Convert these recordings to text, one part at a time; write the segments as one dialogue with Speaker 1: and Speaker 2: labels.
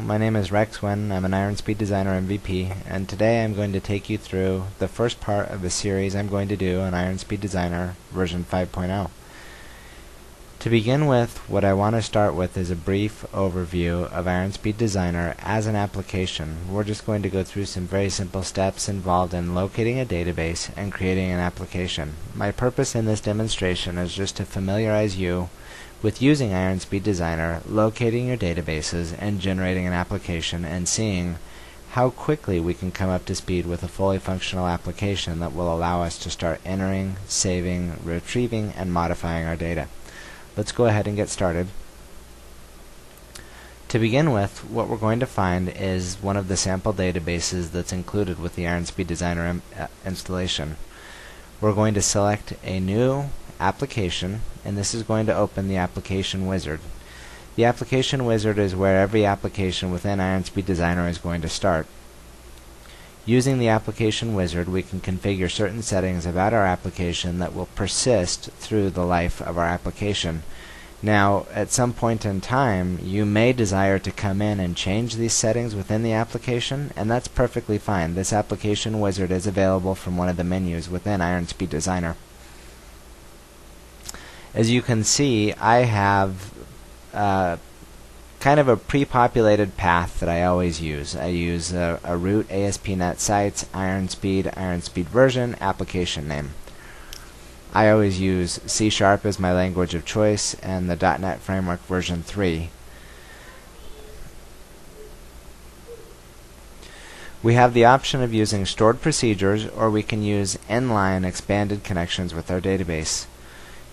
Speaker 1: My name is Winn. I'm an Iron Speed Designer MVP, and today I'm going to take you through the first part of a series I'm going to do on Iron Speed Designer version 5.0. To begin with, what I want to start with is a brief overview of Iron Speed Designer as an application. We're just going to go through some very simple steps involved in locating a database and creating an application. My purpose in this demonstration is just to familiarize you with using Iron Speed Designer, locating your databases, and generating an application, and seeing how quickly we can come up to speed with a fully functional application that will allow us to start entering, saving, retrieving, and modifying our data. Let's go ahead and get started. To begin with, what we're going to find is one of the sample databases that's included with the Iron Speed Designer installation. We're going to select a new application, and this is going to open the application wizard. The application wizard is where every application within Iron Speed Designer is going to start. Using the application wizard, we can configure certain settings about our application that will persist through the life of our application. Now, at some point in time, you may desire to come in and change these settings within the application, and that's perfectly fine. This application wizard is available from one of the menus within Iron Speed Designer. As you can see, I have kind of a pre-populated path that I always use. I use a root, ASP.NET Sites, Iron Speed version, application name. I always use C# as my language of choice and the .NET Framework version 3. We have the option of using stored procedures, or we can use inline expanded connections with our database.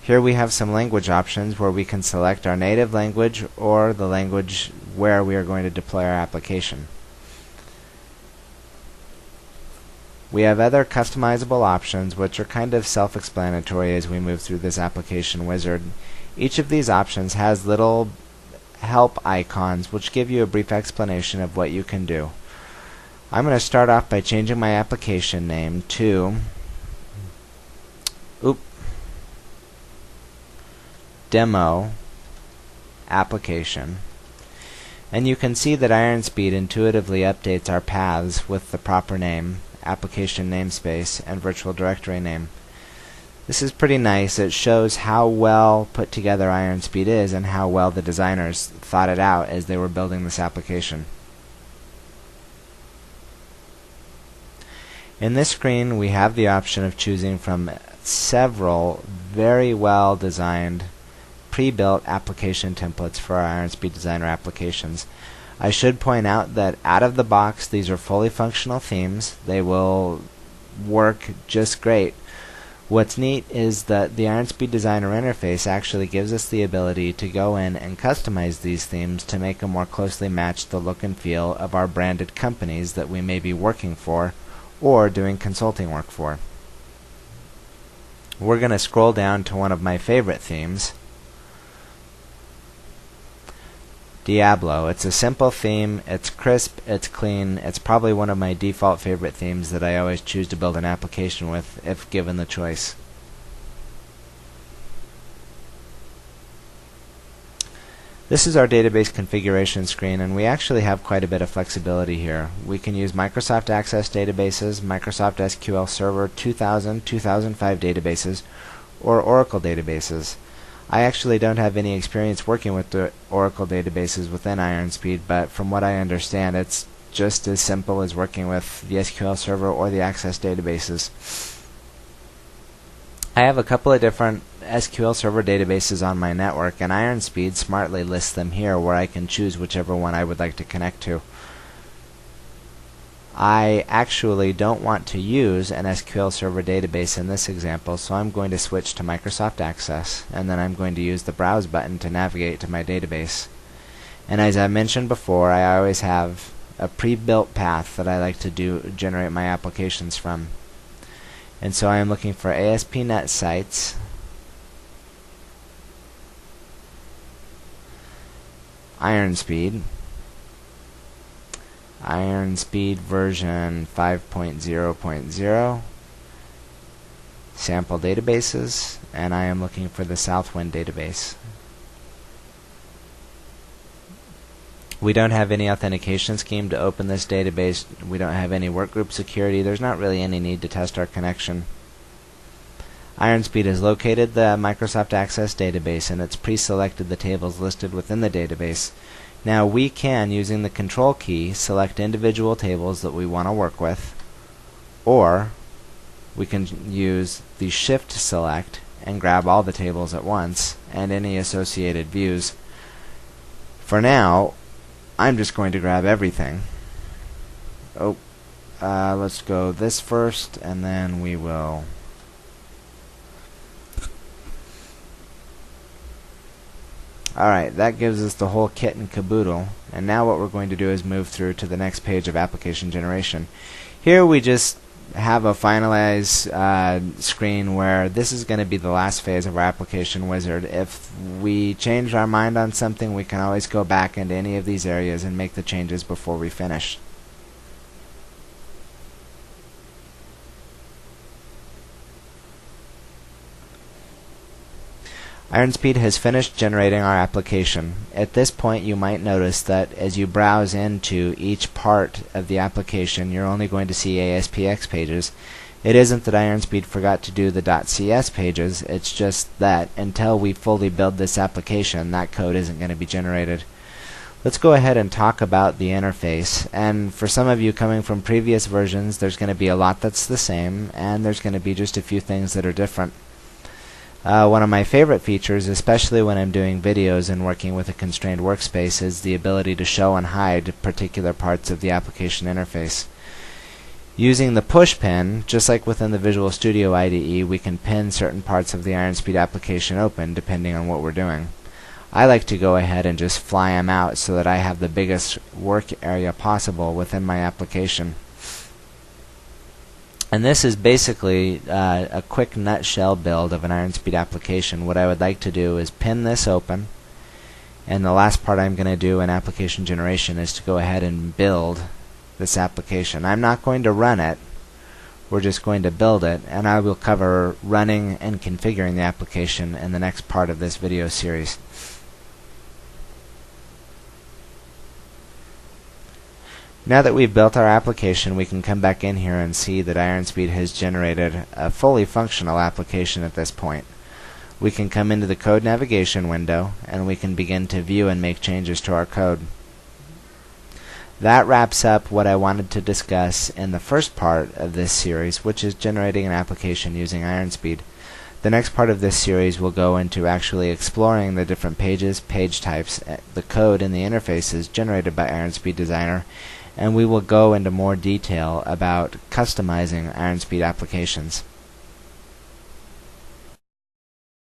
Speaker 1: Here we have some language options where we can select our native language or the language where we are going to deploy our application. We have other customizable options which are kind of self-explanatory as we move through this application wizard. Each of these options has little help icons which give you a brief explanation of what you can do. I'm going to start off by changing my application name to demo application, and you can see that Iron Speed intuitively updates our paths with the proper name, application namespace, and virtual directory name. This is pretty nice. It shows how well put together Iron Speed is and how well the designers thought it out as they were building this application. In this screen, we have the option of choosing from several very well designed pre-built application templates for our Iron Speed Designer applications. I should point out that out of the box, these are fully functional themes. They will work just great. What's neat is that the Iron Speed Designer interface actually gives us the ability to go in and customize these themes to make them more closely match the look and feel of our branded companies that we may be working for or doing consulting work for. We're going to scroll down to one of my favorite themes, Diablo. It's a simple theme, it's crisp, it's clean, it's probably one of my default favorite themes that I always choose to build an application with if given the choice. This is our database configuration screen, and we actually have quite a bit of flexibility here. We can use Microsoft Access databases, Microsoft SQL Server 2000, 2005 databases, or Oracle databases. I actually don't have any experience working with the Oracle databases within Iron Speed, but from what I understand, it's just as simple as working with the SQL Server or the Access databases. I have a couple of different SQL Server databases on my network, and Iron Speed smartly lists them here where I can choose whichever one I would like to connect to. I actually don't want to use an SQL Server database in this example, so I'm going to switch to Microsoft Access, and then I'm going to use the Browse button to navigate to my database. And as I mentioned before, I always have a pre-built path that I like to generate my applications from. And so I am looking for ASP.NET Sites, Iron Speed version 5.0.0, sample databases, and I am looking for the Winn database. We don't have any authentication scheme to open this database. We don't have any workgroup security. There's not really any need to test our connection. IronSpeed has located the Microsoft Access database, and it's pre-selected the tables listed within the database. Now we can, using the control key, select individual tables that we want to work with, or we can use the shift select and grab all the tables at once and any associated views. For now, I'm just going to grab everything. Let's go this first, and then we will Alright, that gives us the whole kit and caboodle, and now what we're going to do is move through to the next page of application generation. Here we just have a finalized screen where this is going to be the last phase of our application wizard. If we change our mind on something, we can always go back into any of these areas and make the changes before we finish. IronSpeed has finished generating our application. At this point, you might notice that as you browse into each part of the application, you're only going to see ASPX pages. It isn't that IronSpeed forgot to do the .cs pages, it's just that until we fully build this application, that code isn't going to be generated. Let's go ahead and talk about the interface. And for some of you coming from previous versions, there's going to be a lot that's the same, and there's going to be just a few things that are different. One of my favorite features, especially when I'm doing videos and working with a constrained workspace, is the ability to show and hide particular parts of the application interface. Using the push pin, just like within the Visual Studio IDE, we can pin certain parts of the IronSpeed application open depending on what we're doing. I like to go ahead and just fly them out so that I have the biggest work area possible within my application. And this is basically a quick nutshell build of an IronSpeed application. What I would like to do is pin this open, and the last part I'm going to do in application generation is to go ahead and build this application. I'm not going to run it, we're just going to build it, and I will cover running and configuring the application in the next part of this video series. Now that we've built our application, we can come back in here and see that IronSpeed has generated a fully functional application at this point. We can come into the code navigation window, and we can begin to view and make changes to our code. That wraps up what I wanted to discuss in the first part of this series, which is generating an application using IronSpeed. The next part of this series will go into actually exploring the different pages, page types, the code, and the interfaces generated by IronSpeed Designer, and we will go into more detail about customizing IronSpeed applications.